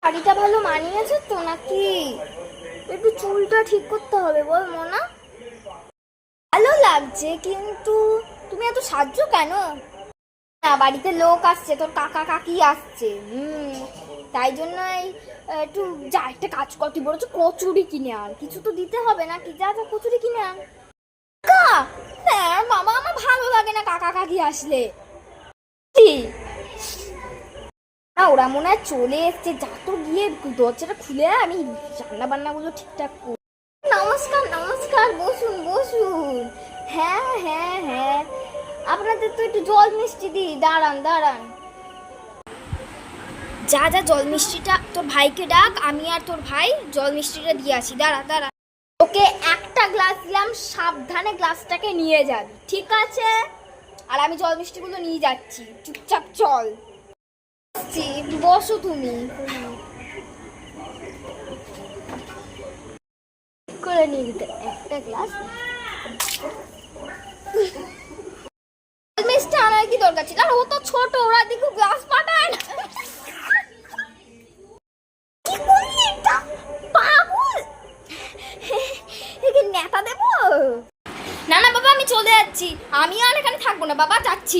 শাড়িটা ভালো মানিয়েছে তো নাকি? একটু চুলটা ঠিক করতে হবে বল মোনা। ভালো লাগছে কিন্তু তুমি এত সাজছো কেন? না, বাড়িতে লোক আসছে, তোর কাকা কাকি আসছে। তাই জন্যই একটু যা, একটা কাজ কর, তুই বলেছো কচুরি কিনে আন, কিছু তো দিতে হবে নাকি, যা যা কচুরি কিনে আন। কাকা, হ্যাঁ মামা, আমার ভালো লাগে না কাকা কাকি আসলে। কি? না, ওরা মনে হয় চলে এসছে, যা তো গিয়ে দরজাটা খুলে আয়, আমি রান্না বান্নাগুলো ঠিকঠাক করি। নমস্কার নমস্কার, বসুন বসুন। হ্যাঁ হ্যাঁ হ্যাঁ, আপনাদের তো একটু জল মিষ্টি দিই, দাঁড়ান দাঁড়ান। যা যা জল মিষ্টিটা তোর ভাইকে ডাক, আমি আর তোর ভাই জল মিষ্টিটা দিয়ে আসি, দাঁড়া দাঁড়া। ওকে একটা গ্লাস দিলাম, সাবধানে গ্লাসটাকে নিয়ে যাবি, ঠিক আছে? আর আমি জল মিষ্টিগুলো নিয়ে যাচ্ছি, চুপচাপ চল। বসো তুমি করে নিয়ে দিতে একটা গ্লাস। মিষ্টি আনার কি দরকার ছিল? আর ও তো ছোট, ওরা দিকে গ্লাস পাঠায় না। কি করলি এটা? পাগল, একে নেতা দেবো? না না বাবা, আমি চলে যাচ্ছি, আমি আর এখানে থাকবো না বাবা, যাচ্ছি।